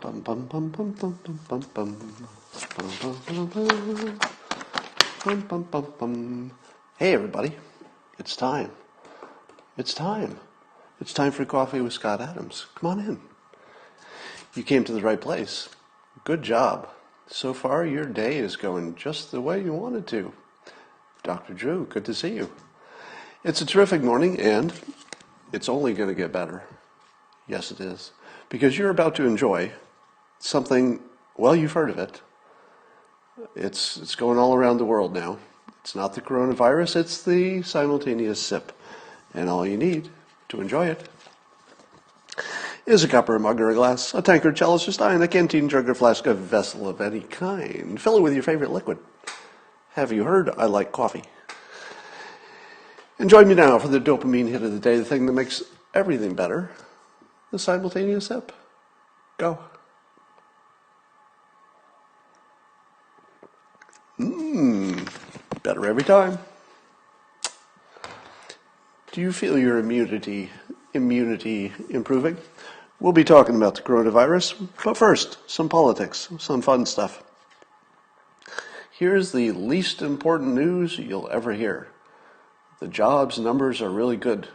Bum, bum, bum, bum, bum, bum, bum, bum. Bum, bum, bum, bum. Bum, bum, bum, bum. Hey everybody, it's time. It's time. It's time for Coffee with Scott Adams. Come on in. You came to the right place. Good job. So far your day is going just the way you wanted to. Dr. Drew, good to see you. It's a terrific morning and it's only going to get better. Yes, it is. Because you're about to enjoy something, well, you've heard of it. It's going all around the world now. It's not the coronavirus, it's the simultaneous sip. And all you need to enjoy it is a cup or a mug or a glass, a tankard, chalice or stein, a canteen, jug or flask, a vessel of any kind. Fill it with your favorite liquid. Have you heard? I like coffee. And join me now for the dopamine hit of the day, the thing that makes everything better, the simultaneous sip. Go. Better every time. Do you feel your immunity improving? We'll be talking about the coronavirus, but first, some politics, some fun stuff. Here's the least important news you'll ever hear. The jobs numbers are really good.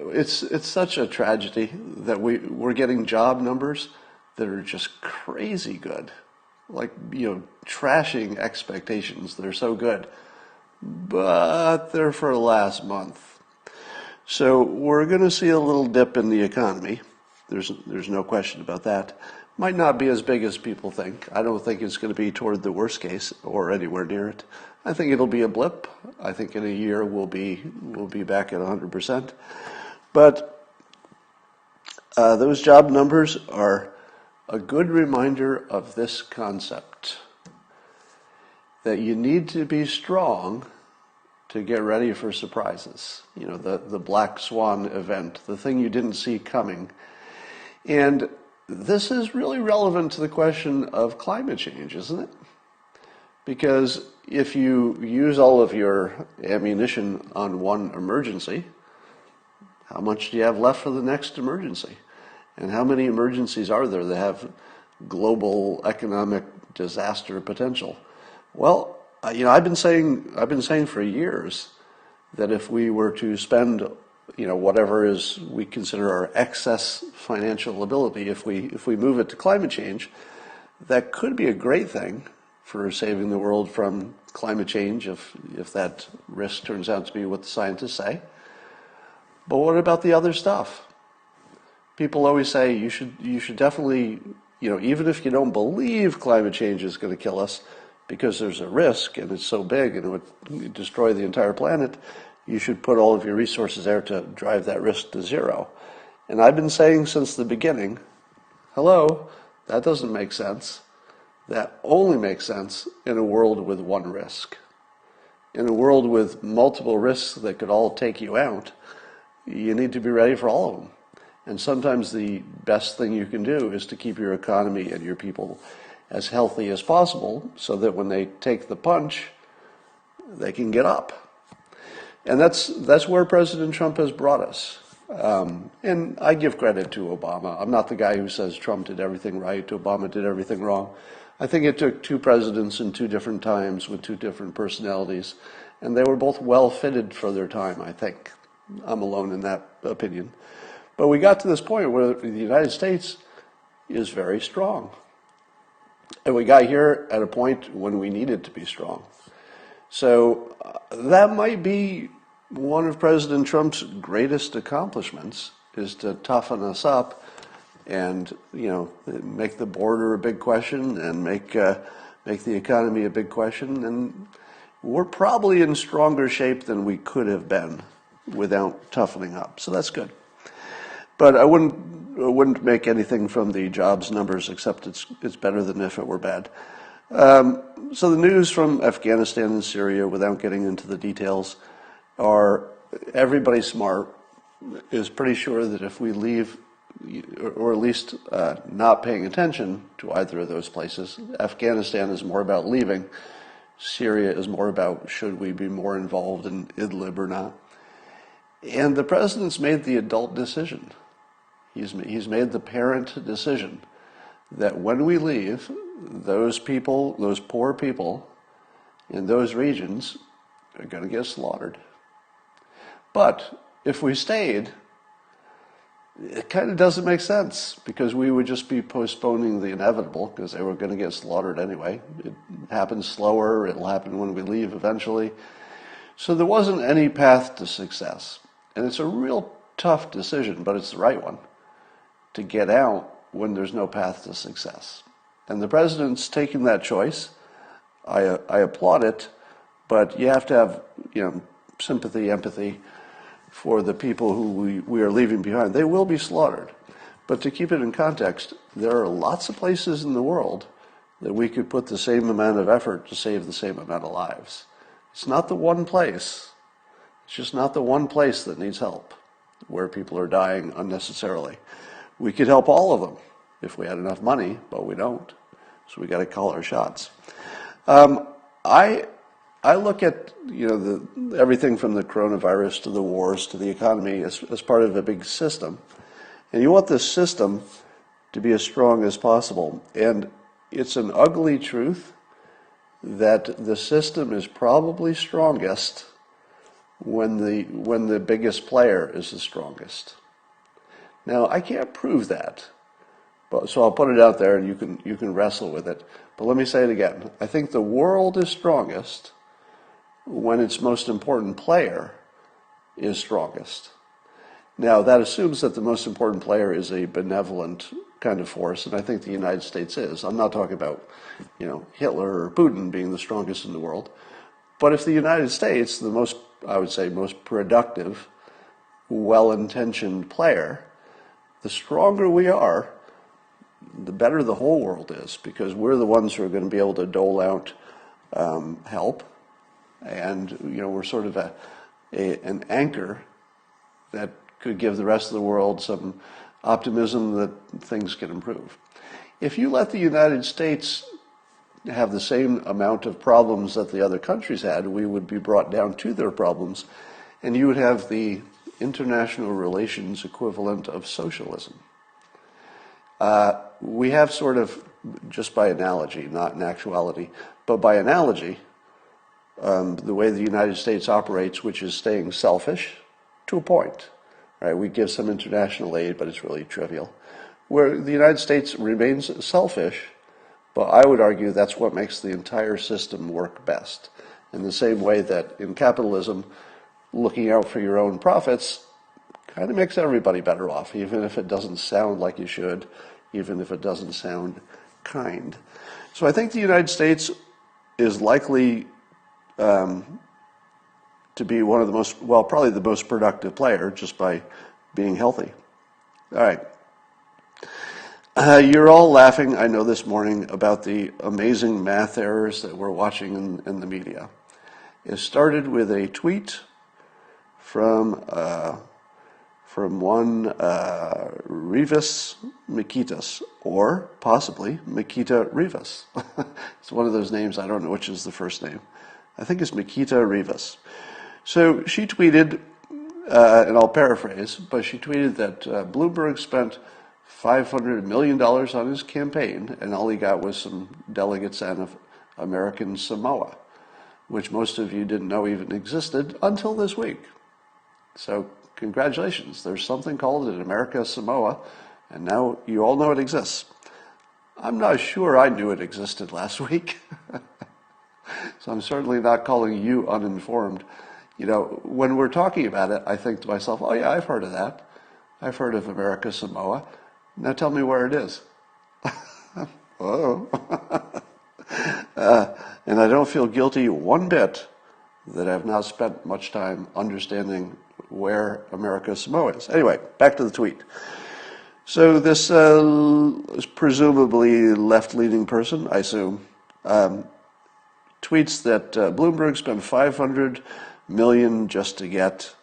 It's such a tragedy that we're getting job numbers that are just crazy good, like, trashing expectations. They're so good, but they're for last month. So we're going to see a little dip in the economy. There's no question about that. Might not be as big as people think. I don't think it's going to be toward the worst case or anywhere near it. I think it'll be a blip. I think in a year we'll be back at 100%. But those job numbers are a good reminder of this concept, that you need to be strong to get ready for surprises. The black swan event, the thing you didn't see coming. And this is really relevant to the question of climate change, isn't it? Because if you use all of your ammunition on one emergency, how much do you have left for the next emergency? And how many emergencies are there that have global economic disaster potential? Well, I've been saying for years that if we were to spend, whatever is we consider our excess financial ability, if we move it to climate change, that could be a great thing for saving the world from climate change if that risk turns out to be what the scientists say. But what about the other stuff? People always say you should definitely, even if you don't believe climate change is going to kill us, because there's a risk and it's so big and it would destroy the entire planet, you should put all of your resources there to drive that risk to zero. And I've been saying since the beginning, hello, that doesn't make sense. That only makes sense in a world with one risk. In a world with multiple risks that could all take you out, you need to be ready for all of them. And sometimes the best thing you can do is to keep your economy and your people as healthy as possible so that when they take the punch, they can get up. And that's where President Trump has brought us. And I give credit to Obama. I'm not the guy who says Trump did everything right, Obama did everything wrong. I think it took two presidents in two different times with two different personalities, and they were both well fitted for their time, I think. I'm alone in that opinion. But we got to this point where the United States is very strong. And we got here at a point when we needed to be strong. So that might be one of President Trump's greatest accomplishments, is to toughen us up and, make the border a big question and make the economy a big question. And we're probably in stronger shape than we could have been without toughening up. So that's good. But I wouldn't make anything from the jobs numbers, except it's better than if it were bad. So the news from Afghanistan and Syria, without getting into the details, are everybody smart is pretty sure that if we leave, or at least not paying attention to either of those places, Afghanistan is more about leaving, Syria is more about should we be more involved in Idlib or not. And the president's made the adult decision. He's made the parent decision that when we leave, those people, those poor people in those regions are going to get slaughtered. But if we stayed, it kind of doesn't make sense, because we would just be postponing the inevitable, because they were going to get slaughtered anyway. It happens slower. It'll happen when we leave eventually. So there wasn't any path to success. And it's a real tough decision, but it's the right one, to get out when there's no path to success. And the president's taking that choice. I applaud it, but you have to have, sympathy, empathy for the people who we are leaving behind. They will be slaughtered. But to keep it in context, there are lots of places in the world that we could put the same amount of effort to save the same amount of lives. It's not the one place. It's just not the one place that needs help, where people are dying unnecessarily. We could help all of them if we had enough money, but we don't. So we got to call our shots. I look at everything from the coronavirus to the wars to the economy as part of a big system, and you want this system to be as strong as possible. And it's an ugly truth that the system is probably strongest when the biggest player is the strongest. Now, I can't prove that, so I'll put it out there, and you can wrestle with it. But let me say it again. I think the world is strongest when its most important player is strongest. Now, that assumes that the most important player is a benevolent kind of force, and I think the United States is. I'm not talking about, Hitler or Putin being the strongest in the world. But if the United States, the most productive, well-intentioned player, the stronger we are, the better the whole world is, because we're the ones who are going to be able to dole out help. And, we're sort of an anchor that could give the rest of the world some optimism that things can improve. If you let the United States have the same amount of problems that the other countries had, we would be brought down to their problems, and you would have the international relations equivalent of socialism. We have sort of, just by analogy, not in actuality, but by analogy, the way the United States operates, which is staying selfish to a point. Right? We give some international aid, but it's really trivial. Where the United States remains selfish, but I would argue that's what makes the entire system work best. In the same way that in capitalism, looking out for your own profits kind of makes everybody better off, even if it doesn't sound like you should, even if it doesn't sound kind. So I think the United States is likely to be one of the most, probably the most productive player, just by being healthy. All right. You're all laughing, I know, this morning about the amazing math errors that we're watching in the media. It started with a tweet from one Rivas Mikitas, or possibly Mikita Rivas. It's one of those names, I don't know which is the first name. I think it's Mikita Rivas. So she tweeted, and I'll paraphrase, but she tweeted that Bloomberg spent $500 million on his campaign, and all he got was some delegates out of American Samoa, which most of you didn't know even existed until this week. So congratulations, there's something called an America Samoa, and now you all know it exists. I'm not sure I knew it existed last week. So I'm certainly not calling you uninformed. When we're talking about it, I think to myself, oh yeah, I've heard of that. I've heard of America Samoa. Now tell me where it is. Oh. And I don't feel guilty one bit that I've not spent much time understanding where America Samoa is. Anyway, back to the tweet. So this presumably left-leaning person, I assume, tweets that Bloomberg spent $500 million just to get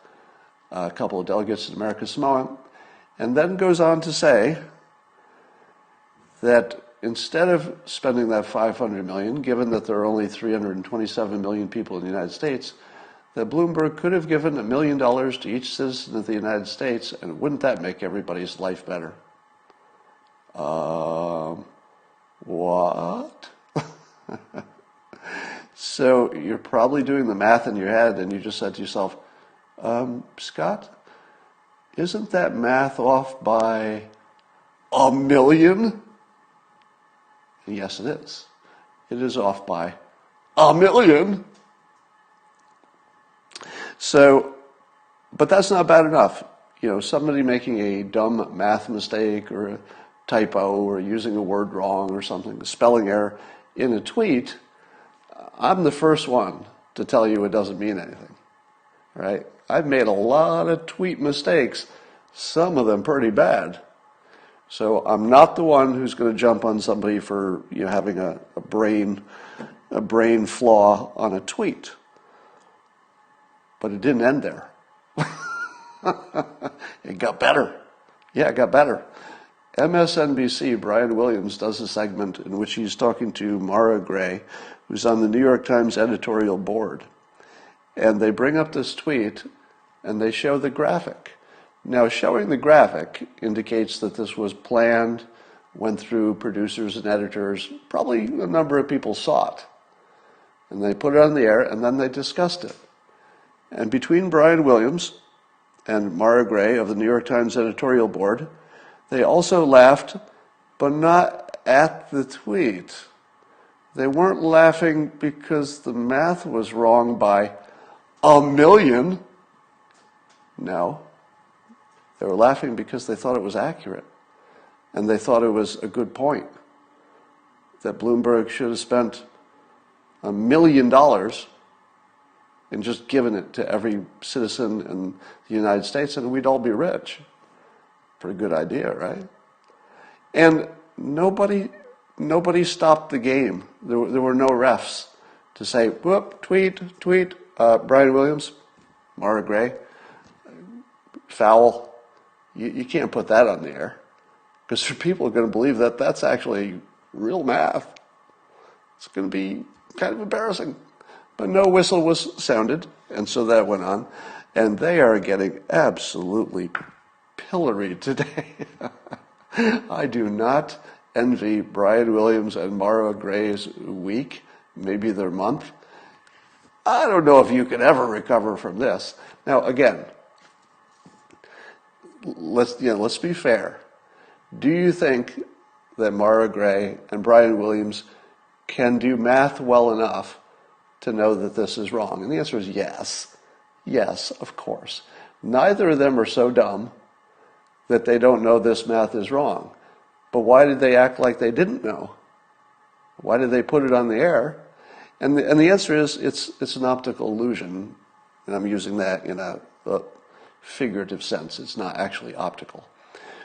a couple of delegates to America Samoa, and then goes on to say that instead of spending that $500 million, given that there are only 327 million people in the United States, that Bloomberg could have given $1 million to each citizen of the United States, and wouldn't that make everybody's life better? What? So you're probably doing the math in your head, and you just said to yourself, Scott, isn't that math off by $1 million? Yes, it is. It is off by $1 million. So, but that's not bad enough. You know, somebody making a dumb math mistake or a typo or using a word wrong or something, a spelling error in a tweet, I'm the first one to tell you it doesn't mean anything, right? I've made a lot of tweet mistakes, some of them pretty bad. So I'm not the one who's going to jump on somebody for, you know, having a brain flaw on a tweet. But it didn't end there. It got better. Yeah, it got better. MSNBC, Brian Williams, does a segment in which he's talking to Mara Gray, who's on the New York Times editorial board. And they bring up this tweet, and they show the graphic. Now, showing the graphic indicates that this was planned, went through producers and editors. Probably a number of people saw it. And they put it on the air, and then they discussed it. And between Brian Williams and Mara Gray of the New York Times editorial board, they also laughed, but not at the tweet. They weren't laughing because the math was wrong by $1 million. No. They were laughing because they thought it was accurate. And they thought it was a good point. That Bloomberg should have spent $1 million and just given it to every citizen in the United States, and we'd all be rich. Pretty good idea, right? And nobody stopped the game. There were no refs to say, whoop, tweet, Brian Williams, Mara Gray, foul. You can't put that on the air, because people are going to believe that that's actually real math. It's going to be kind of embarrassing. But no whistle was sounded, and so that went on. And they are getting absolutely pilloried today. I do not envy Brian Williams and Mara Gray's week, maybe their month. I don't know if you can ever recover from this. Now, again, let's be fair. Do you think that Mara Gray and Brian Williams can do math well enough to know that this is wrong? And the answer is yes. Yes, of course. Neither of them are so dumb that they don't know this math is wrong. But why did they act like they didn't know? Why did they put it on the air? And the answer is it's an optical illusion. And I'm using that in a figurative sense. It's not actually optical.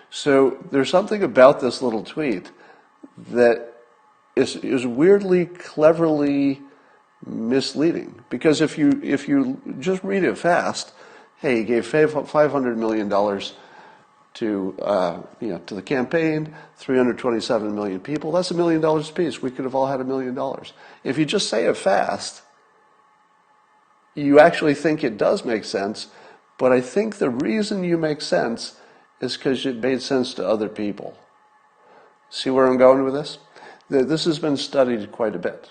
So there's something about this little tweet that is weirdly, cleverly misleading. Because if you just read it fast, hey, he gave $500 million to the campaign, 327 million people. That's $1 million apiece. We could have all had $1 million. If you just say it fast, you actually think it does make sense. But I think the reason you make sense is because it made sense to other people. See where I'm going with this? This has been studied quite a bit.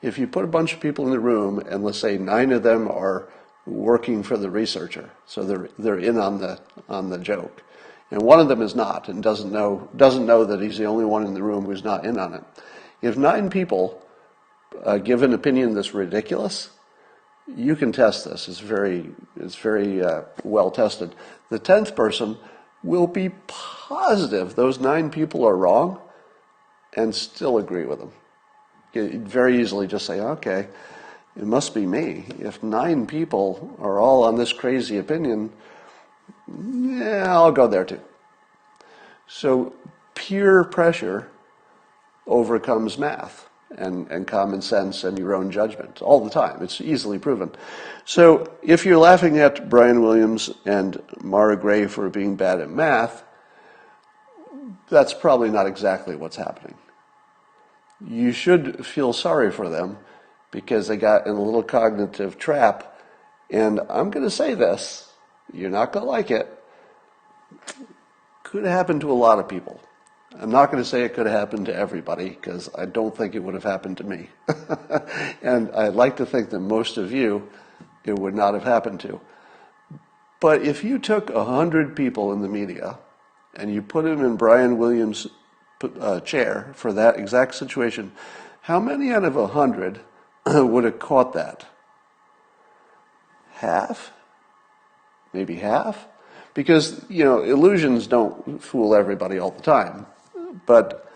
If you put a bunch of people in the room, and let's say 9 of them are working for the researcher, so they're in on the joke, and one of them is not and doesn't know that he's the only one in the room who's not in on it. If 9 people give an opinion that's ridiculous, you can test this. It's very well tested. The 10th person will be positive those 9 people are wrong and still agree with them. You very easily just say, okay, it must be me. If 9 people are all on this crazy opinion, yeah, I'll go there too. So peer pressure overcomes math and common sense and your own judgment all the time. It's easily proven. So if you're laughing at Brian Williams and Mara Gray for being bad at math, that's probably not exactly what's happening. You should feel sorry for them because they got in a little cognitive trap And I'm going to say this, you're not going to like it, could happen to a lot of people. I'm not going to say it could have happened to everybody, because I don't think it would have happened to me. And I'd like to think that most of you, it would not have happened to. But if you took 100 people in the media and you put them in Brian Williams' chair for that exact situation, how many out of 100 would have caught that? Half? Maybe half? Because, illusions don't fool everybody all the time. But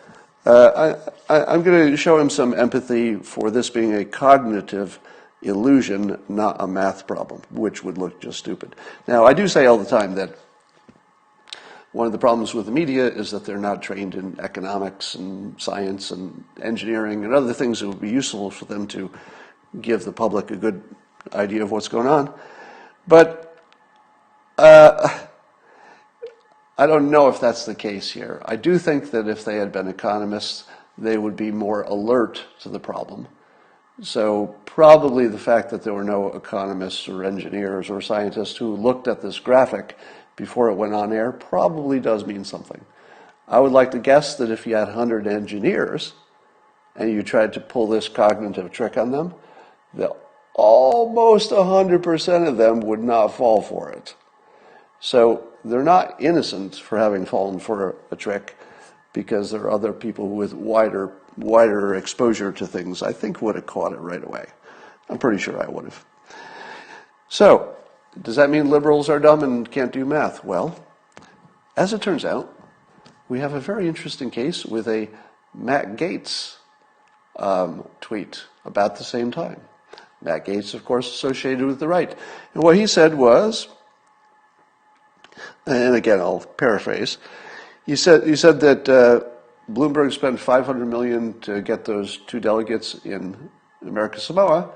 I'm going to show him some empathy for this being a cognitive illusion, not a math problem, which would look just stupid. Now, I do say all the time that one of the problems with the media is that they're not trained in economics and science and engineering and other things that would be useful for them to give the public a good idea of what's going on. But I don't know if that's the case here. I do think that if they had been economists, they would be more alert to the problem. So probably the fact that there were no economists or engineers or scientists who looked at this graphic before it went on air probably does mean something. I would like to guess that if you had 100 engineers and you tried to pull this cognitive trick on them, that almost 100% of them would not fall for it. So they're not innocent for having fallen for a trick, because there are other people with wider exposure to things I think would have caught it right away. I'm pretty sure I would have. So, does that mean liberals are dumb and can't do math? Well, as it turns out, we have a very interesting case with a Matt Gaetz tweet about the same time. Matt Gaetz, of course, associated with the right. And what he said was, and again, I'll paraphrase. He said that Bloomberg spent $500 million to get those 2 delegates in America Samoa,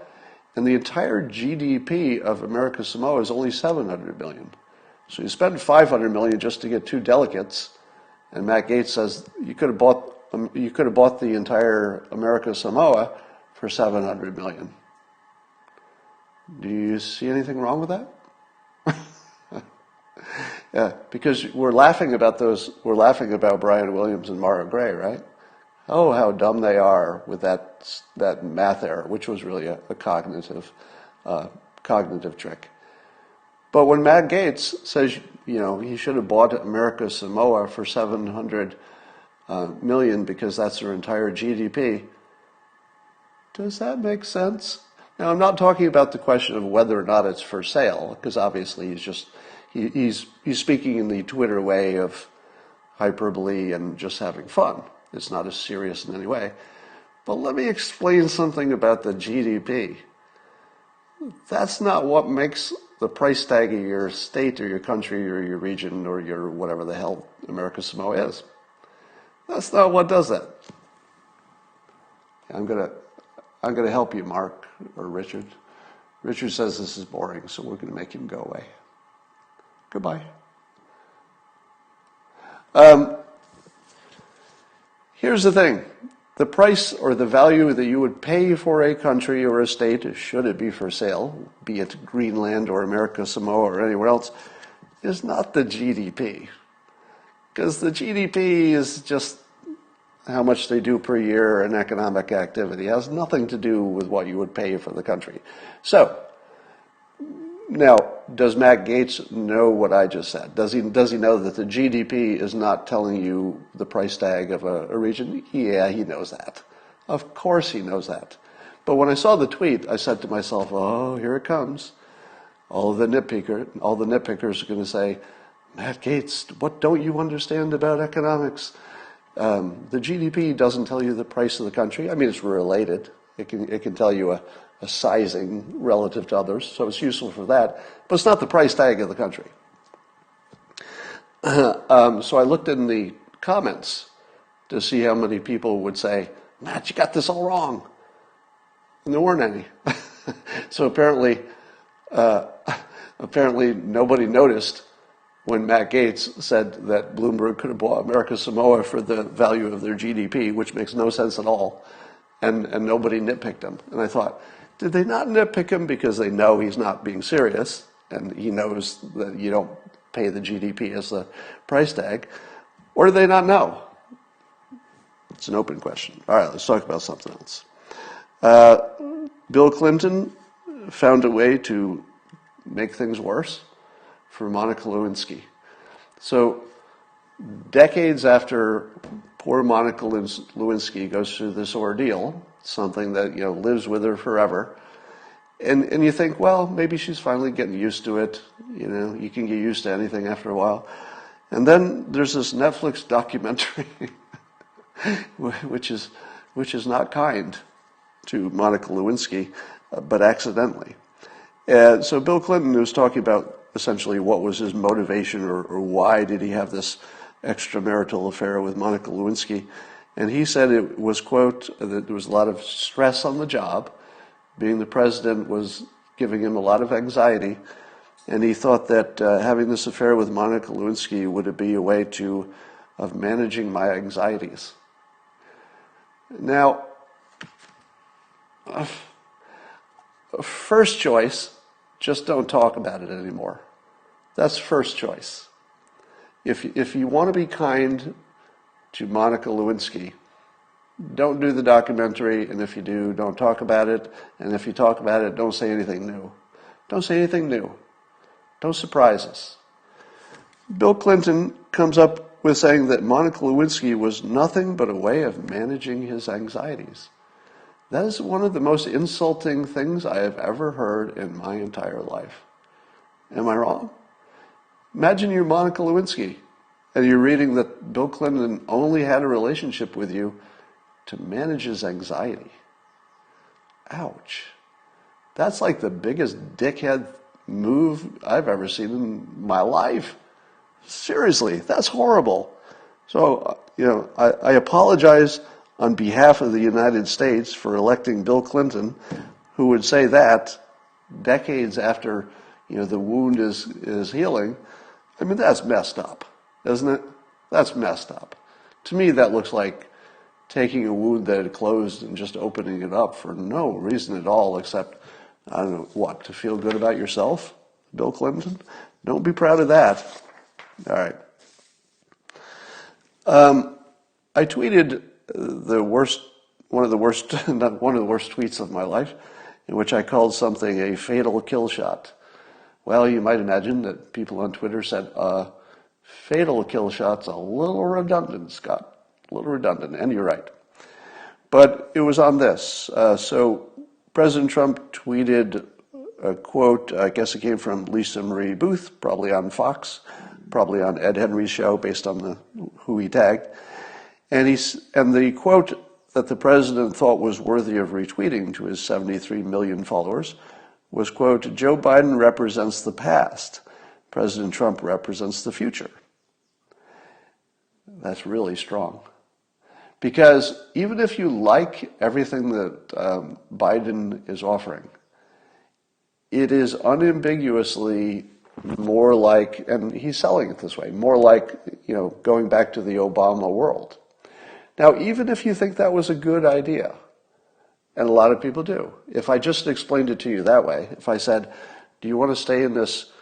and the entire GDP of America Samoa is only $700 million. So you spent $500 million just to get 2 delegates, and Matt Gaetz says you could have bought the entire America Samoa for $700 million. Do you see anything wrong with that? Yeah, because we're laughing about Brian Williams and Mara Gray, right? Oh, how dumb they are with that math error, which was really a cognitive trick. But when Matt Gaetz says, he should have bought America Samoa for $700 million because that's their entire GDP, does that make sense? Now, I'm not talking about the question of whether or not it's for sale, because obviously he's speaking in the Twitter way of hyperbole and just having fun. It's not as serious in any way. But let me explain something about the GDP. That's not what makes the price tag of your state or your country or your region or your whatever the hell America Samoa is. That's not what does that. I'm gonna help you, Mark or Richard. Richard says this is boring, so we're gonna make him go away. Goodbye. Here's the thing. The price or the value that you would pay for a country or a state, should it be for sale, be it Greenland or America Samoa or anywhere else, is not the GDP. Because the GDP is just how much they do per year in economic activity. It has nothing to do with what you would pay for the country. So, now, does Matt Gaetz know what I just said? Does he know that the GDP is not telling you the price tag of a region? Yeah, he knows that. Of course he knows that. But when I saw the tweet, I said to myself, oh, here it comes. All the nitpickers are going to say, Matt Gaetz, what don't you understand about economics? The GDP doesn't tell you the price of the country. I mean, it's related. It can tell you a sizing relative to others, so it's useful for that. But it's not the price tag of the country. So I looked in the comments to see how many people would say, Matt, you got this all wrong. And there weren't any. So apparently nobody noticed when Matt Gaetz said that Bloomberg could have bought America Samoa for the value of their GDP, which makes no sense at all, and nobody nitpicked him. And I thought, Did they not nitpick him because they know he's not being serious and he knows that you don't pay the GDP as the price tag? Or do they not know? It's an open question. All right, let's talk about something else. Bill Clinton found a way to make things worse for Monica Lewinsky. So decades after poor Monica Lewinsky goes through this ordeal, something that lives with her forever, and you think, well, maybe she's finally getting used to it. You can get used to anything after a while. And then there's this Netflix documentary, which is not kind to Monica Lewinsky, but accidentally. So Bill Clinton was talking about essentially what was his motivation or why did he have this extramarital affair with Monica Lewinsky. And he said it was, quote, that there was a lot of stress on the job. Being the president was giving him a lot of anxiety. And he thought that having this affair with Monica Lewinsky would be a way of managing my anxieties. Now, first choice, just don't talk about it anymore. That's first choice. If you want to be kind to Monica Lewinsky, don't do the documentary, and if you do, don't talk about it, and if you talk about it, don't say anything new. Don't say anything new. Don't surprise us. Bill Clinton comes up with saying that Monica Lewinsky was nothing but a way of managing his anxieties. That is one of the most insulting things I have ever heard in my entire life. Am I wrong? Imagine you're Monica Lewinsky, and you're reading that Bill Clinton only had a relationship with you to manage his anxiety. Ouch. That's like the biggest dickhead move I've ever seen in my life. Seriously, that's horrible. So, I apologize on behalf of the United States for electing Bill Clinton, who would say that decades after, the wound is healing. I mean, that's messed up, isn't it? That's messed up. To me, that looks like taking a wound that had closed and just opening it up for no reason at all except, I don't know, what, to feel good about yourself, Bill Clinton? Don't be proud of that. All right. I tweeted one of the worst tweets of my life, in which I called something a fatal kill shot. Well, you might imagine that people on Twitter said, fatal kill shot's a little redundant, Scott. A little redundant, and you're right. But it was on this. So President Trump tweeted a quote, I guess it came from Lisa Marie Boothe, probably on Fox, probably on Ed Henry's show based on who he tagged. And the quote that the president thought was worthy of retweeting to his 73 million followers was, quote, Joe Biden represents the past. President Trump represents the future. That's really strong. Because even if you like everything that Biden is offering, it is unambiguously more like, and he's selling it this way, more like, going back to the Obama world. Now, even if you think that was a good idea, and a lot of people do, if I just explained it to you that way, if I said, do you want to stay in this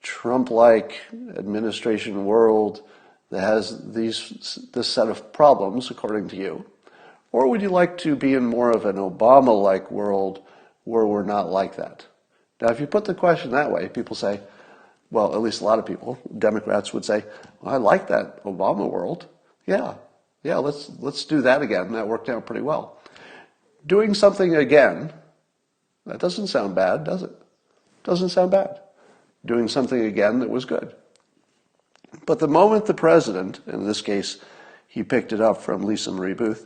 Trump-like administration world that has this set of problems, according to you, or would you like to be in more of an Obama-like world where we're not like that? Now, if you put the question that way, people say, well, at least a lot of people, Democrats would say, well, I like that Obama world. Yeah, let's do that again. That worked out pretty well. Doing something again, that doesn't sound bad, does it? Doesn't sound bad. Doing something again that was good. But the moment the president, in this case, he picked it up from Lisa Marie Boothe,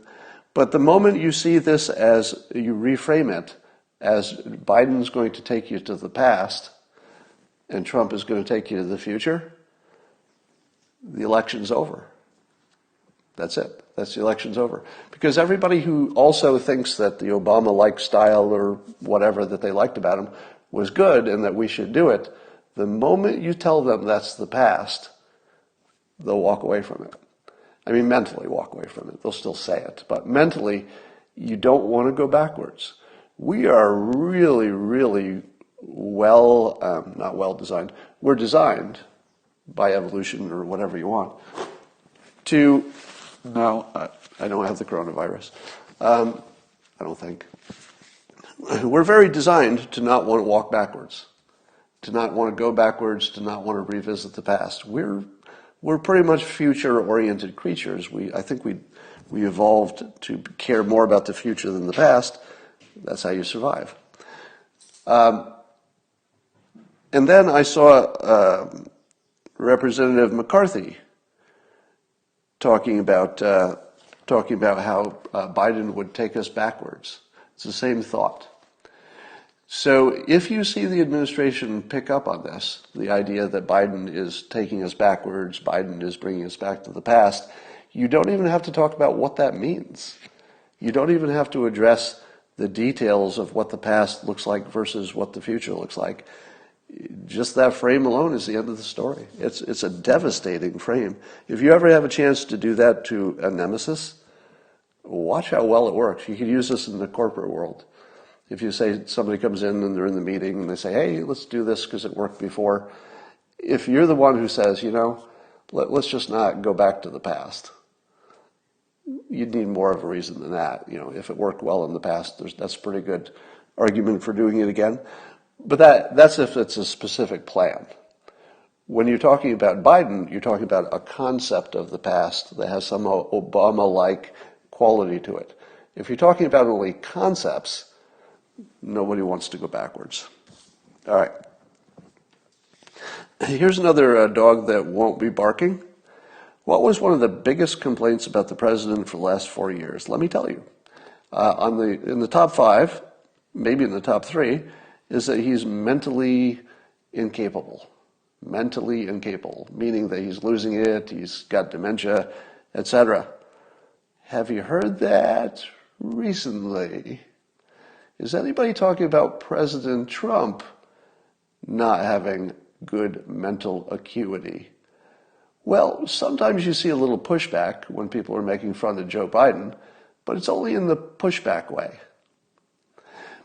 but the moment you see this as, you reframe it as Biden's going to take you to the past and Trump is going to take you to the future, the election's over. That's it. The election's over. Because everybody who also thinks that the Obama-like style or whatever that they liked about him was good and that we should do it, the moment you tell them that's the past, they'll walk away from it. I mean, mentally walk away from it. They'll still say it. But mentally, you don't want to go backwards. We are really, really not well designed. We're designed by evolution or whatever you want to, no, I don't have the coronavirus. I don't think. We're very designed to not want to walk backwards, to not want to go backwards, to not want to revisit the past. We're pretty much future-oriented creatures. I think we evolved to care more about the future than the past. That's how you survive. And then I saw Representative McCarthy talking about how Biden would take us backwards. It's the same thought. So if you see the administration pick up on this, the idea that Biden is taking us backwards, Biden is bringing us back to the past, you don't even have to talk about what that means. You don't even have to address the details of what the past looks like versus what the future looks like. Just that frame alone is the end of the story. It's a devastating frame. If you ever have a chance to do that to a nemesis, watch how well it works. You could use this in the corporate world. If you say somebody comes in and they're in the meeting and they say, hey, let's do this because it worked before. If you're the one who says, let's just not go back to the past, you'd need more of a reason than that. If it worked well in the past, that's a pretty good argument for doing it again. But that's if it's a specific plan. When you're talking about Biden, you're talking about a concept of the past that has some Obama-like quality to it. If you're talking about only concepts, nobody wants to go backwards. All right. Here's another dog that won't be barking. What was one of the biggest complaints about the president for the last 4 years? Let me tell you. In the top 5, maybe in the top 3, is that he's mentally incapable. Mentally incapable, meaning that he's losing it, he's got dementia, etc. Have you heard that recently? Is anybody talking about President Trump not having good mental acuity? Well, sometimes you see a little pushback when people are making fun of Joe Biden, but it's only in the pushback way.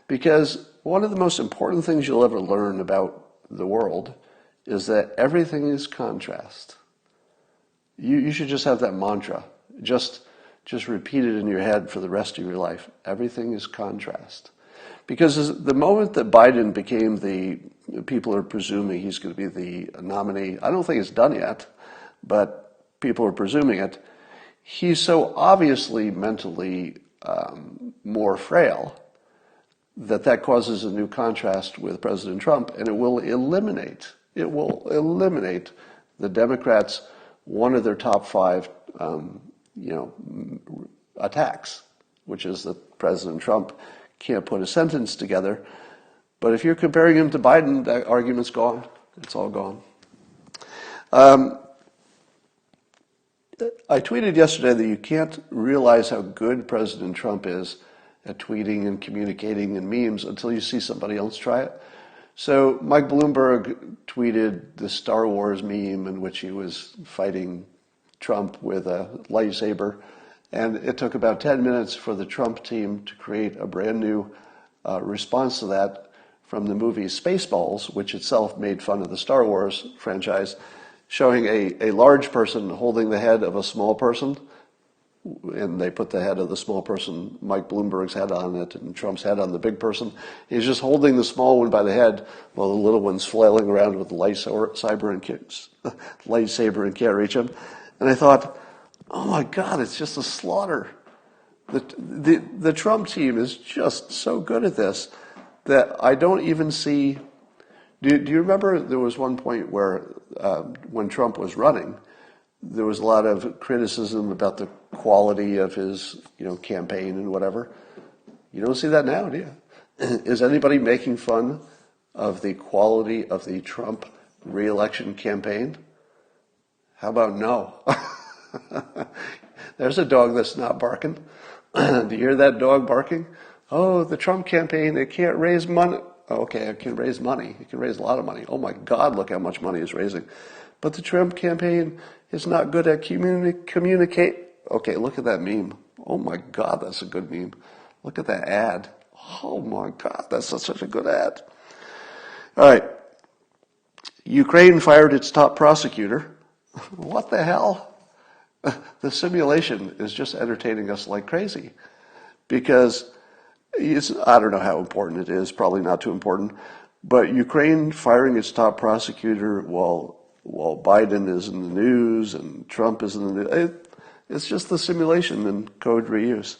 Because one of the most important things you'll ever learn about the world is that everything is contrast. You should just have that mantra. Just repeat it in your head for the rest of your life. Everything is contrast. Because the moment that Biden became people are presuming he's going to be the nominee. I don't think it's done yet, but people are presuming it. He's so obviously mentally more frail that causes a new contrast with President Trump, and it will eliminate the Democrats' one of their top 5 attacks, which is that President Trump can't put a sentence together. But if you're comparing him to Biden, that argument's gone. It's all gone. I tweeted yesterday that you can't realize how good President Trump is at tweeting and communicating and memes until you see somebody else try it. So Mike Bloomberg tweeted the Star Wars meme in which he was fighting Trump with a lightsaber, and it took about 10 minutes for the Trump team to create a brand new response to that from the movie Spaceballs, which itself made fun of the Star Wars franchise, showing a large person holding the head of a small person, and they put the head of the small person, Mike Bloomberg's head on it, and Trump's head on the big person. He's just holding the small one by the head while the little one's flailing around with the lightsaber and can't reach him. And I thought, oh my God, it's just a slaughter. The Trump team is just so good at this that I don't even see. Do you remember there was one point where when Trump was running, there was a lot of criticism about the quality of his campaign and whatever. You don't see that now, do you? Is anybody making fun of the quality of the Trump re-election campaign? How about no? There's a dog that's not barking. Do you hear that dog barking? Oh, the Trump campaign, it can't raise money. Okay, it can raise money. It can raise a lot of money. Oh my God, look how much money it's raising. But the Trump campaign is not good at communicate. Okay, look at that meme. Oh my God, that's a good meme. Look at that ad. Oh my God, that's such a good ad. All right. Ukraine fired its top prosecutor. What the hell? The simulation is just entertaining us like crazy because I don't know how important it is, probably not too important, but Ukraine firing its top prosecutor while Biden is in the news and Trump is in the news, it's just the simulation and code reuse.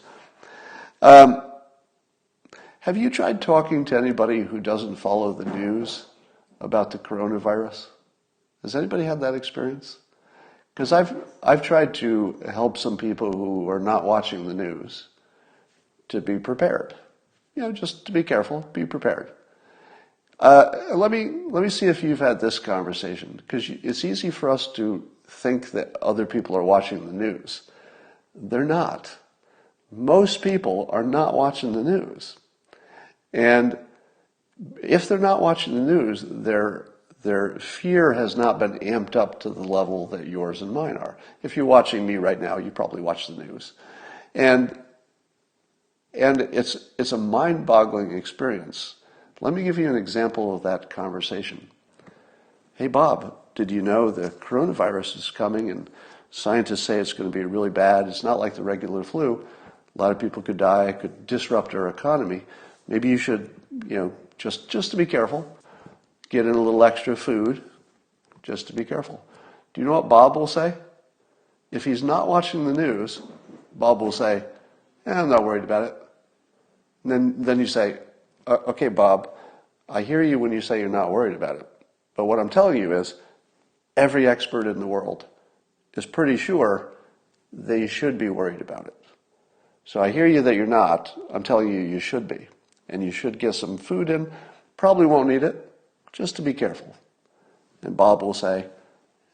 Have you tried talking to anybody who doesn't follow the news about the coronavirus? Has anybody had that experience? Because I've tried to help some people who are not watching the news to be prepared. Just to be careful, be prepared. Let me see if you've had this conversation, because it's easy for us to think that other people are watching the news. They're not. Most people are not watching the news. And if they're not watching the news, their fear has not been amped up to the level that yours and mine are. If you're watching me right now, you probably watch the news. And it's a mind-boggling experience. Let me give you an example of that conversation. Hey, Bob, did you know the coronavirus is coming and scientists say it's going to be really bad? It's not like the regular flu. A lot of people could die. It could disrupt our economy. Maybe you should, just to be careful, get in a little extra food, just to be careful. Do you know what Bob will say? If he's not watching the news, Bob will say, I'm not worried about it. And then you say, okay, Bob, I hear you when you say you're not worried about it. But what I'm telling you is every expert in the world is pretty sure they should be worried about it. So I hear you that you're not. I'm telling you you should be. And you should get some food in. Probably won't need it, just to be careful. And Bob will say,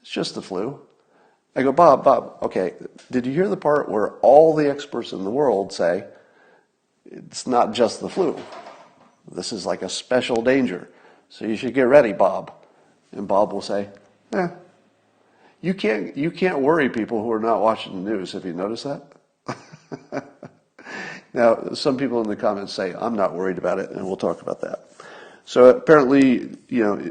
it's just the flu. I go, Bob, okay, did you hear the part where all the experts in the world say it's not just the flu? This is like a special danger. So you should get ready, Bob. And Bob will say, you can't worry people who are not watching the news. Have you noticed that? Now, some people in the comments say, I'm not worried about it, and we'll talk about that. So apparently,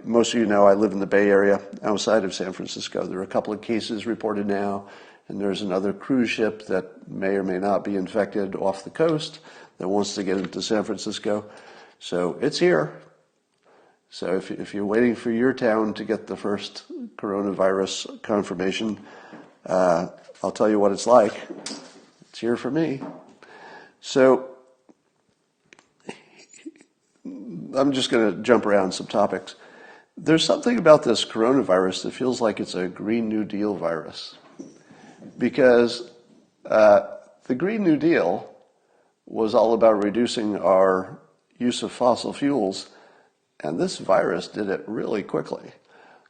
most of you know I live in the Bay Area outside of San Francisco. There are a couple of cases reported now, and there's another cruise ship that may or may not be infected off the coast that wants to get into San Francisco. So it's here. So if you're waiting for your town to get the first coronavirus confirmation, I'll tell you what it's like. It's here for me. So I'm just going to jump around some topics. There's something about this coronavirus that feels like it's a Green New Deal virus, because the Green New Deal was all about reducing our use of fossil fuels, and this virus did it really quickly.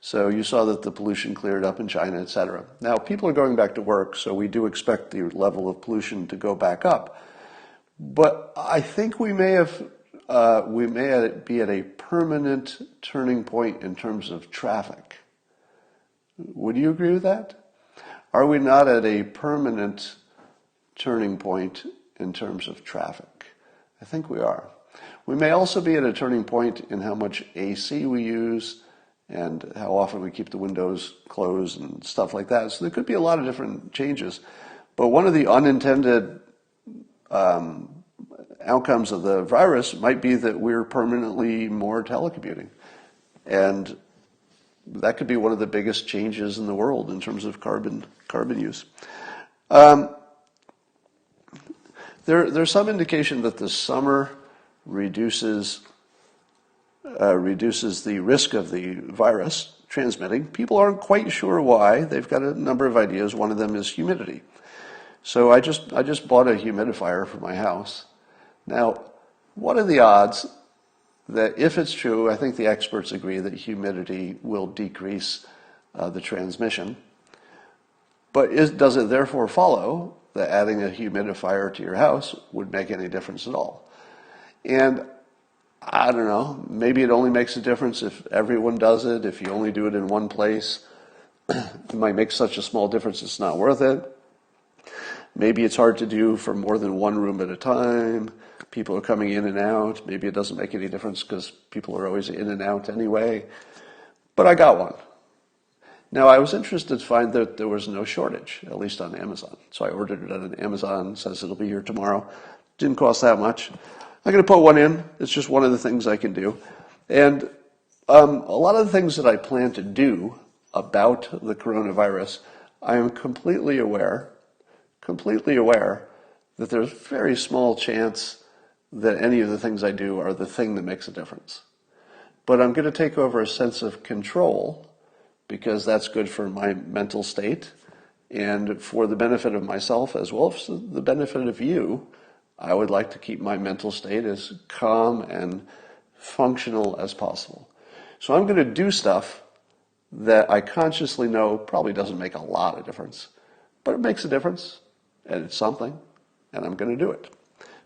So you saw that the pollution cleared up in China, et cetera. Now, people are going back to work, so we do expect the level of pollution to go back up. But I think we may be at a permanent turning point in terms of traffic. Would you agree with that? Are we not at a permanent turning point in terms of traffic? I think we are. We may also be at a turning point in how much AC we use and how often we keep the windows closed and stuff like that. So there could be a lot of different changes. But one of the unintended outcomes of the virus might be that we're permanently more telecommuting. And that could be one of the biggest changes in the world in terms of carbon use. There's some indication that the summer reduces the risk of the virus transmitting. People aren't quite sure why. They've got a number of ideas. One of them is humidity. So I just bought a humidifier for my house. Now, what are the odds that if it's true, I think the experts agree that humidity will decrease the transmission, but does it therefore follow that adding a humidifier to your house would make any difference at all? And I don't know, maybe it only makes a difference if everyone does it. If you only do it in one place, it might make such a small difference it's not worth it. Maybe it's hard to do for more than one room at a time. People are coming in and out. Maybe it doesn't make any difference because people are always in and out anyway. But I got one. Now, I was interested to find that there was no shortage, at least on Amazon. So I ordered it on Amazon. It says it'll be here tomorrow. Didn't cost that much. I'm going to put one in. It's just one of the things I can do. And a lot of the things that I plan to do about the coronavirus, I am completely aware that there's very small chance that any of the things I do are the thing that makes a difference. But I'm going to take over a sense of control because that's good for my mental state and for the benefit of myself as well as the benefit of you. I would like to keep my mental state as calm and functional as possible. So I'm going to do stuff that I consciously know probably doesn't make a lot of difference, but it makes a difference, and it's something, and I'm going to do it.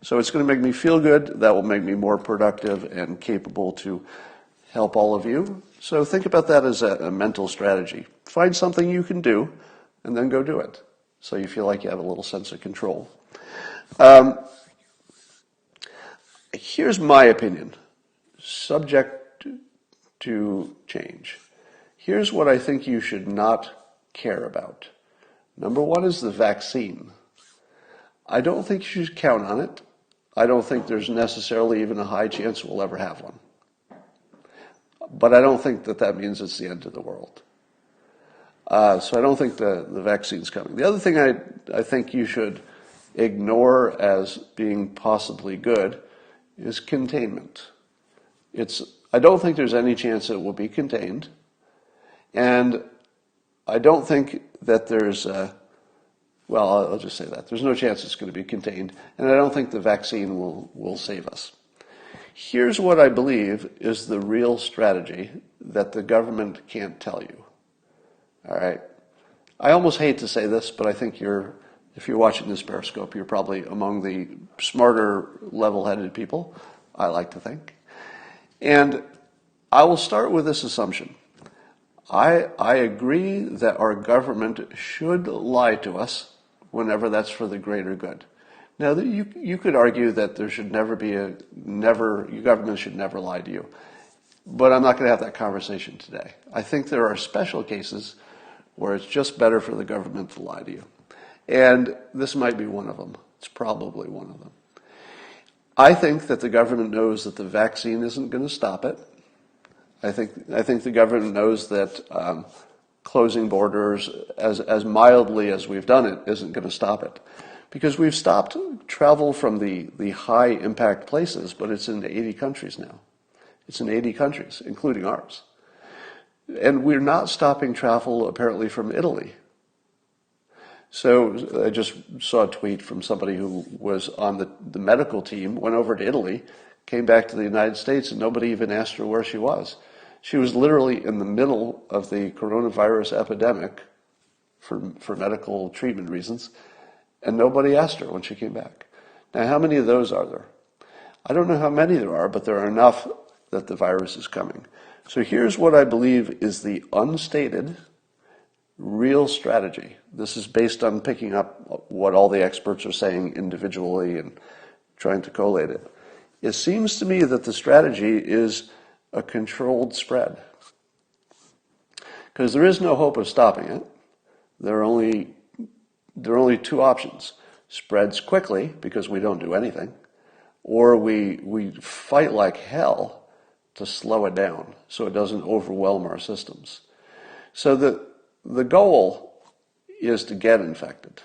So it's going to make me feel good. That will make me more productive and capable to help all of you. So think about that as a mental strategy. Find something you can do, and then go do it, so you feel like you have a little sense of control. Here's my opinion, subject to change. Here's what I think you should not care about. Number one is the vaccine. I don't think you should count on it. I don't think there's necessarily even a high chance we'll ever have one. But I don't think that means it's the end of the world. So I don't think the vaccine's coming. The other thing I think you should ignore as being possibly good is containment. I don't think there's any chance it will be contained. And I don't think that I'll just say that. There's no chance it's going to be contained, and I don't think the vaccine will save us. Here's what I believe is the real strategy that the government can't tell you. All right? I almost hate to say this, but I think if you're watching this Periscope, you're probably among the smarter, level-headed people, I like to think. And I will start with this assumption. I agree that our government should lie to us whenever that's for the greater good. Now, you could argue that there should never be your government should never lie to you. But I'm not going to have that conversation today. I think there are special cases where it's just better for the government to lie to you. And this might be one of them. It's probably one of them. I think that the government knows that the vaccine isn't going to stop it. I think the government knows that closing borders as mildly as we've done it isn't going to stop it. Because we've stopped travel from the high impact places, but it's in 80 countries now. It's in 80 countries, including ours. And we're not stopping travel apparently from Italy. So I just saw a tweet from somebody who was on the medical team, went over to Italy, came back to the United States, and nobody even asked her where she was. She was literally in the middle of the coronavirus epidemic for medical treatment reasons, and nobody asked her when she came back. Now, how many of those are there? I don't know how many there are, but there are enough that the virus is coming. So here's what I believe is the unstated, real strategy. This is based on picking up what all the experts are saying individually and trying to collate it. It seems to me that the strategy is a controlled spread. Because there is no hope of stopping it. There are only two options. Spreads quickly because we don't do anything, or we fight like hell to slow it down so it doesn't overwhelm our systems. So the goal is to get infected.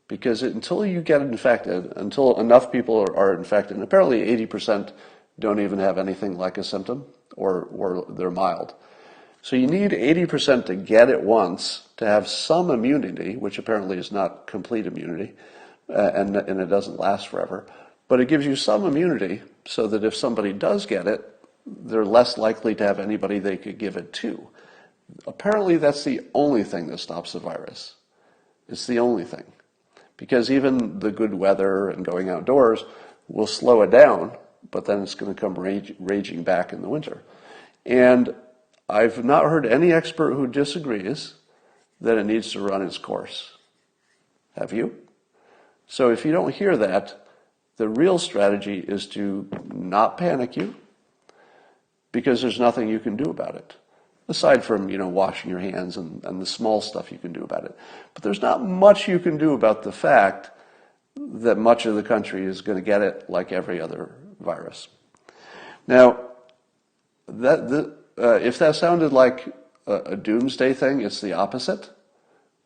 Because until you get infected, until enough people are infected, and apparently 80% don't even have anything like a symptom, or they're mild. So you need 80% to get it once, to have some immunity, which apparently is not complete immunity, and it doesn't last forever. But it gives you some immunity so that if somebody does get it, they're less likely to have anybody they could give it to. Apparently that's the only thing that stops the virus. It's the only thing. Because even the good weather and going outdoors will slow it down, but then it's going to come raging back in the winter. And I've not heard any expert who disagrees that it needs to run its course. Have you? So if you don't hear that, the real strategy is to not panic you, because there's nothing you can do about it. Aside from, washing your hands and the small stuff you can do about it. But there's not much you can do about the fact that much of the country is going to get it like every other virus. Now, if that sounded like a doomsday thing, it's the opposite.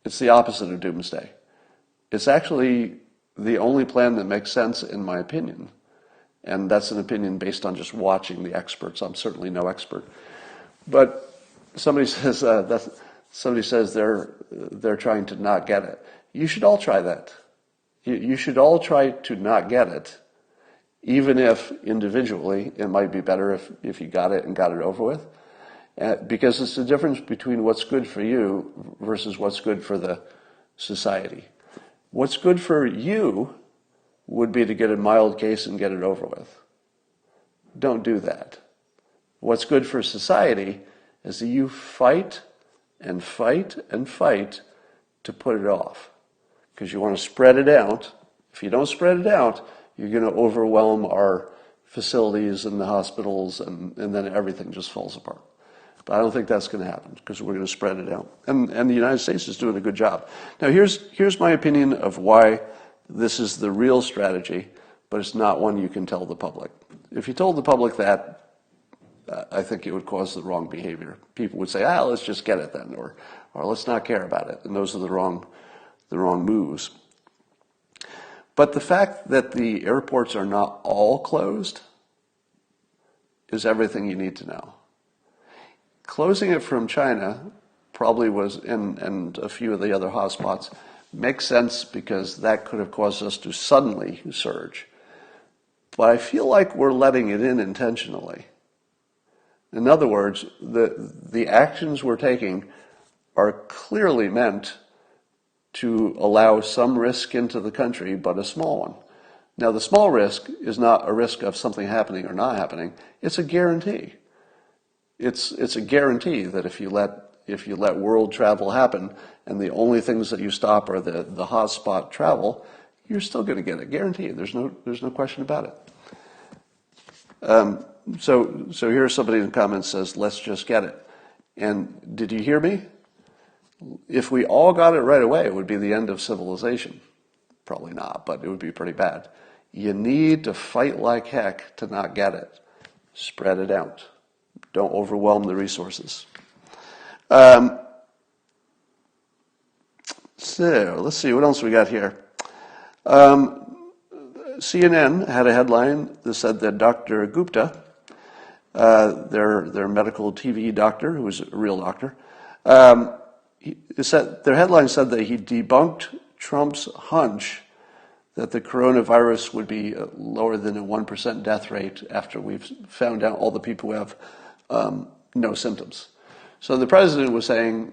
It's the opposite of doomsday. It's actually the only plan that makes sense, in my opinion. And that's an opinion based on just watching the experts. I'm certainly no expert. But somebody says they're trying to not get it. You should all try that. You should all try to not get it, even if individually it might be better if you got it and got it over with. Because it's the difference between what's good for you versus what's good for the society. What's good for you would be to get a mild case and get it over with. Don't do that. What's good for society is that you fight and fight and fight to put it off. Because you want to spread it out. If you don't spread it out, you're going to overwhelm our facilities and the hospitals, and then everything just falls apart. But I don't think that's going to happen, because we're going to spread it out. And the United States is doing a good job. Now, here's my opinion of why this is the real strategy, but it's not one you can tell the public. If you told the public that, I think it would cause the wrong behavior. People would say, let's just get it then, or let's not care about it. And those are the wrong moves. But the fact that the airports are not all closed is everything you need to know. Closing it from China probably was, and a few of the other hotspots, makes sense because that could have caused us to suddenly surge. But I feel like we're letting it in intentionally. In other words, the actions we're taking are clearly meant to allow some risk into the country, but a small one. Now, the small risk is not a risk of something happening or not happening. It's a guarantee. It's a guarantee that if you let world travel happen and the only things that you stop are the hotspot travel, you're still going to get it. Guaranteed. There's no question about it. So here's somebody in the comments says, let's just get it. And did you hear me? If we all got it right away, it would be the end of civilization. Probably not, but it would be pretty bad. You need to fight like heck to not get it. Spread it out. Don't overwhelm the resources. So let's see, what else we got here? CNN had a headline that said that Dr. Gupta, their medical TV doctor, who was a real doctor, their headline said that he debunked Trump's hunch that the coronavirus would be lower than a 1% death rate after we've found out all the people who have no symptoms. So the president was saying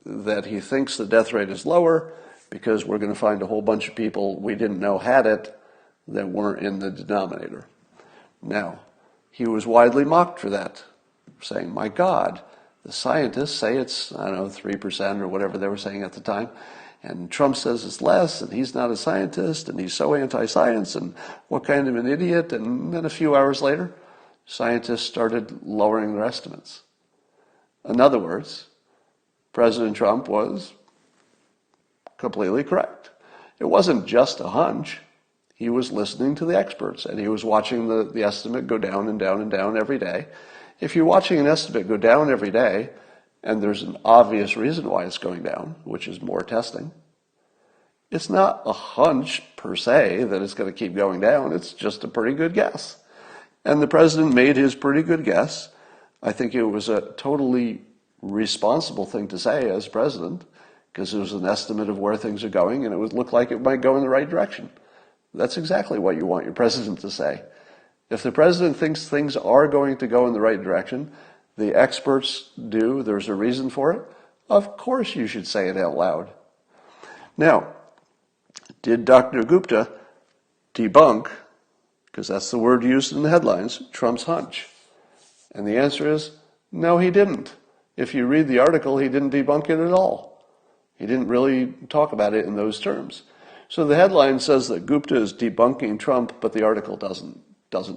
that he thinks the death rate is lower because we're going to find a whole bunch of people we didn't know had it that weren't in the denominator. Now, he was widely mocked for that, saying, my God, the scientists say it's, 3% or whatever they were saying at the time. And Trump says it's less, and he's not a scientist, and he's so anti-science, and what kind of an idiot. And then a few hours later, scientists started lowering their estimates. In other words, President Trump was completely correct. It wasn't just a hunch. He was listening to the experts, and he was watching the estimate go down and down and down every day. If you're watching an estimate go down every day, and there's an obvious reason why it's going down, which is more testing, it's not a hunch per se that it's going to keep going down. It's just a pretty good guess. And the president made his pretty good guess. I think it was a totally responsible thing to say as president, because it was an estimate of where things are going, and it would look like it might go in the right direction. That's exactly what you want your president to say. If the president thinks things are going to go in the right direction, the experts do, there's a reason for it, of course you should say it out loud. Now, did Dr. Gupta debunk, because that's the word used in the headlines, Trump's hunch? And the answer is, no, he didn't. If you read the article, he didn't debunk it at all. He didn't really talk about it in those terms. So the headline says that Gupta is debunking Trump, but the article doesn't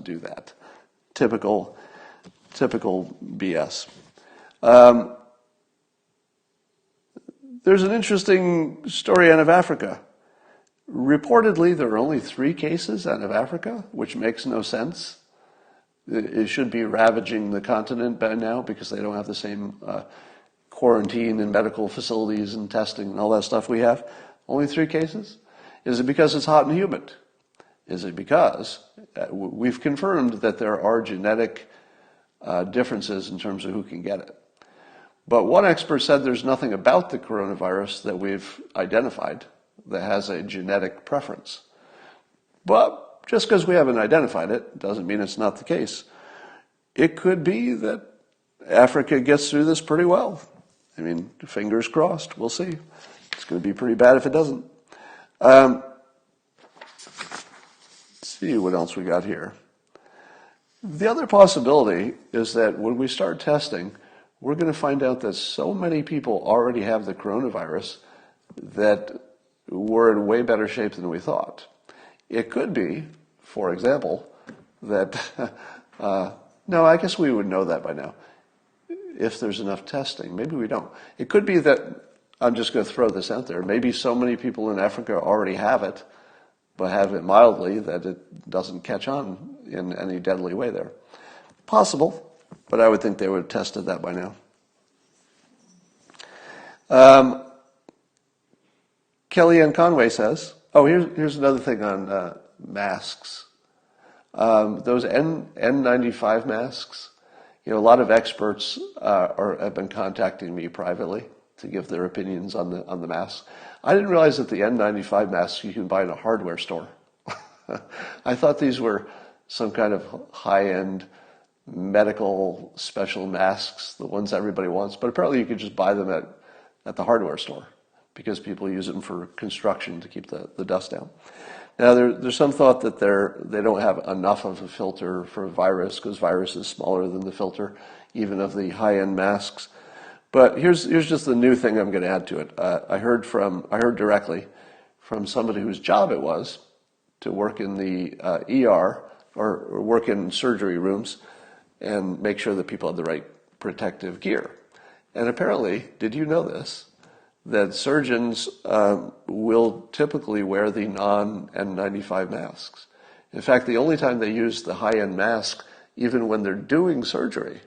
do that. Typical BS. There's an interesting story out of Africa. Reportedly, there are only 3 cases out of Africa, which makes no sense. It should be ravaging the continent by now because they don't have the same quarantine and medical facilities and testing and all that stuff we have. Only 3 cases? Is it because it's hot and humid? Is it because we've confirmed that there are genetic differences in terms of who can get it? But one expert said there's nothing about the coronavirus that we've identified that has a genetic preference. But just because we haven't identified it doesn't mean it's not the case. It could be that Africa gets through this pretty well. I mean, fingers crossed, we'll see. It's going to be pretty bad if it doesn't. Let's see what else we got here. The other possibility is that when we start testing, we're going to find out that so many people already have the coronavirus that we're in way better shape than we thought. It could be, for example, that, no, I guess we would know that by now, if there's enough testing. Maybe we don't. It could be that, I'm just going to throw this out there, maybe so many people in Africa already have it, but have it mildly that it doesn't catch on in any deadly way there. Possible. But I would think they would have tested that by now. Kellyanne Conway says, here's another thing on masks. Those N95 masks, a lot of experts have been contacting me privately to give their opinions on the masks. I didn't realize that the N95 masks you can buy in a hardware store. I thought these were some kind of high-end medical special masks, the ones everybody wants, but apparently you could just buy them at the hardware store because people use them for construction to keep the dust down. Now there's some thought that they don't have enough of a filter for virus because virus is smaller than the filter, even of the high-end masks. But here's just the new thing I'm going to add to it. I heard directly from somebody whose job it was to work in the ER or work in surgery rooms and make sure that people had the right protective gear. And apparently, did you know this? That surgeons will typically wear the non-N95 masks. In fact, the only time they use the high-end mask, even when they're doing surgery,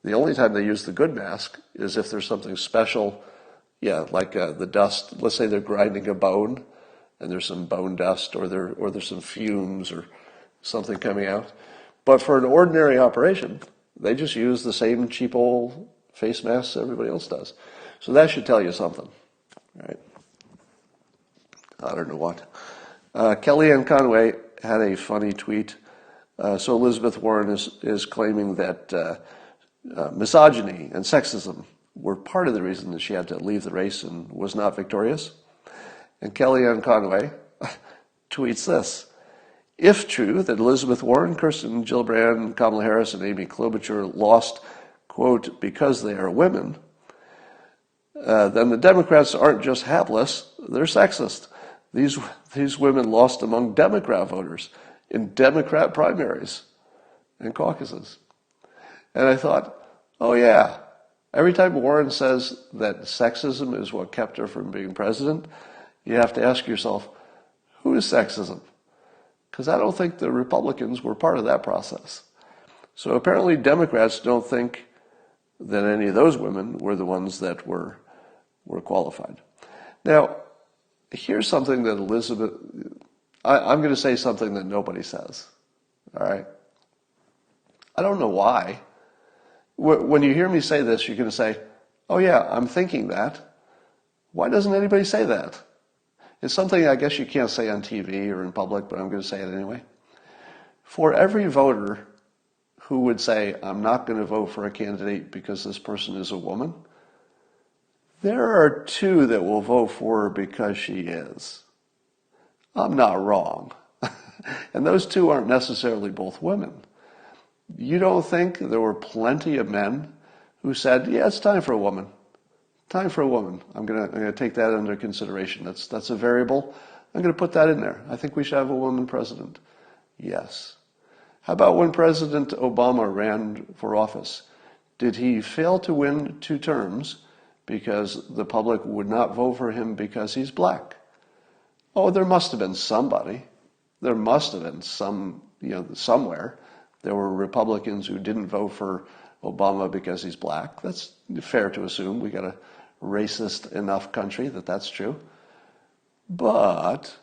the only time they use the good mask is if there's something special, like the dust. Let's say they're grinding a bone and there's some bone dust or there's some fumes or something coming out. But for an ordinary operation, they just use the same cheap old face masks everybody else does. So that should tell you something, right? I don't know what. Kellyanne Conway had a funny tweet. So Elizabeth Warren is claiming that misogyny and sexism were part of the reason that she had to leave the race and was not victorious. And Kellyanne Conway tweets this. If true that Elizabeth Warren, Kirsten Gillibrand, Kamala Harris, and Amy Klobuchar lost, quote, because they are women, then the Democrats aren't just hapless, they're sexist. These women lost among Democrat voters in Democrat primaries and caucuses. And I thought, oh yeah, every time Warren says that sexism is what kept her from being president, you have to ask yourself, who is sexism? Because I don't think the Republicans were part of that process. So apparently Democrats don't think that any of those women were the ones that were qualified. Now, here's something that I'm going to say something that nobody says, all right? I don't know why. When you hear me say this, you're going to say, oh yeah, I'm thinking that. Why doesn't anybody say that? It's something I guess you can't say on TV or in public, but I'm going to say it anyway. For every voter who would say, I'm not going to vote for a candidate because this person is a woman, there are 2 that will vote for her because she is. I'm not wrong. And those 2 aren't necessarily both women. You don't think there were plenty of men who said, yeah, it's time for a woman. Time for a woman. I'm going to take that under consideration. That's a variable I'm going to put that in there. I think we should have a woman president. Yes. How about when President Obama ran for office? Did he fail to win 2 terms because the public would not vote for him because he's black? Oh, there must have been somebody. There must have been somewhere. There were Republicans who didn't vote for Obama because he's black. That's fair to assume. We got a racist enough country that that's true. But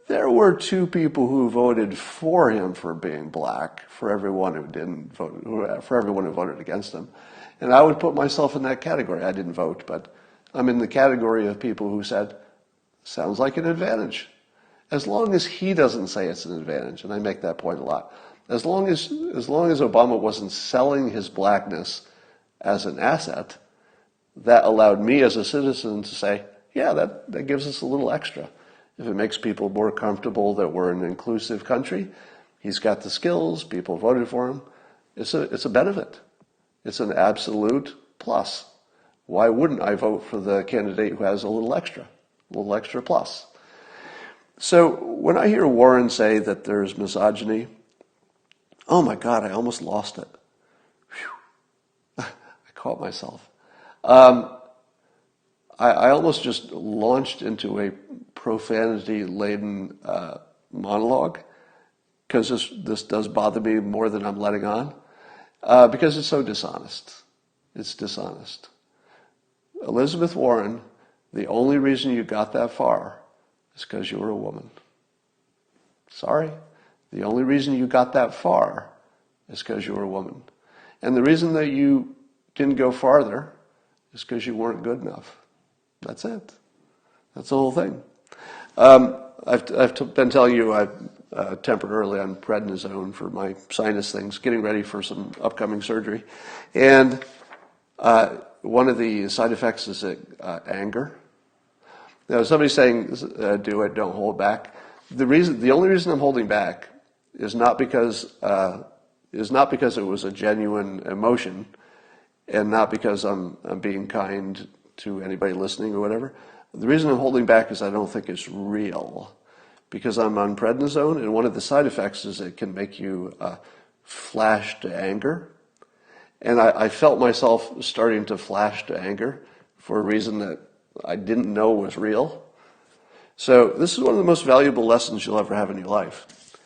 there were 2 people who voted for him for being black, for everyone who didn't vote, for everyone who voted against him. And I would put myself in that category. I didn't vote, but I'm in the category of people who said, sounds like an advantage. As long as he doesn't say it's an advantage, and I make that point a lot. As long as Obama wasn't selling his blackness as an asset, that allowed me as a citizen to say, yeah, that gives us a little extra. If it makes people more comfortable that we're an inclusive country, he's got the skills, people voted for him, it's a benefit. It's an absolute plus. Why wouldn't I vote for the candidate who has a little extra plus? So when I hear Warren say that there's misogyny, oh my God, I almost lost it. Whew. I caught myself. I almost just launched into a profanity-laden monologue because this does bother me more than I'm letting on because it's so dishonest. It's dishonest. Elizabeth Warren, the only reason you got that far is because you were a woman. Sorry. The only reason you got that far is because you were a woman. And the reason that you didn't go farther is because you weren't good enough. That's it. That's the whole thing. I've been telling you I've temporarily on prednisone for my sinus things, getting ready for some upcoming surgery. And one of the side effects is anger. Now, somebody's saying, do it, don't hold back. The only reason I'm holding back is not because it was a genuine emotion, and not because I'm being kind to anybody listening or whatever. The reason I'm holding back is I don't think it's real, because I'm on prednisone, and one of the side effects is it can make you flash to anger. And I felt myself starting to flash to anger for a reason that I didn't know was real. So this is one of the most valuable lessons you'll ever have in your life.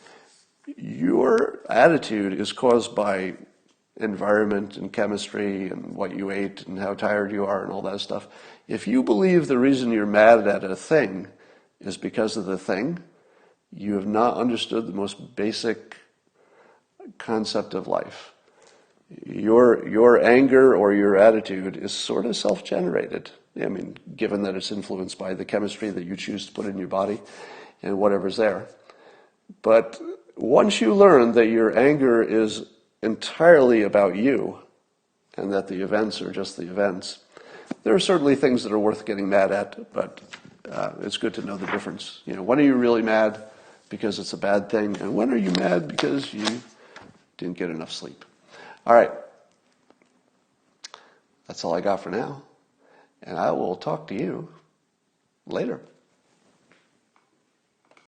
Your attitude is caused by environment and chemistry and what you ate and how tired you are and all that stuff. If you believe the reason you're mad at a thing is because of the thing, you have not understood the most basic concept of life. Your anger or your attitude is sort of self-generated. I mean, given that it's influenced by the chemistry that you choose to put in your body and whatever's there. But once you learn that your anger is entirely about you and that the events are just the events, there are certainly things that are worth getting mad at, but it's good to know the difference. You know, when are you really mad because it's a bad thing, and when are you mad because you didn't get enough sleep? All right. That's all I got for now, and I will talk to you later.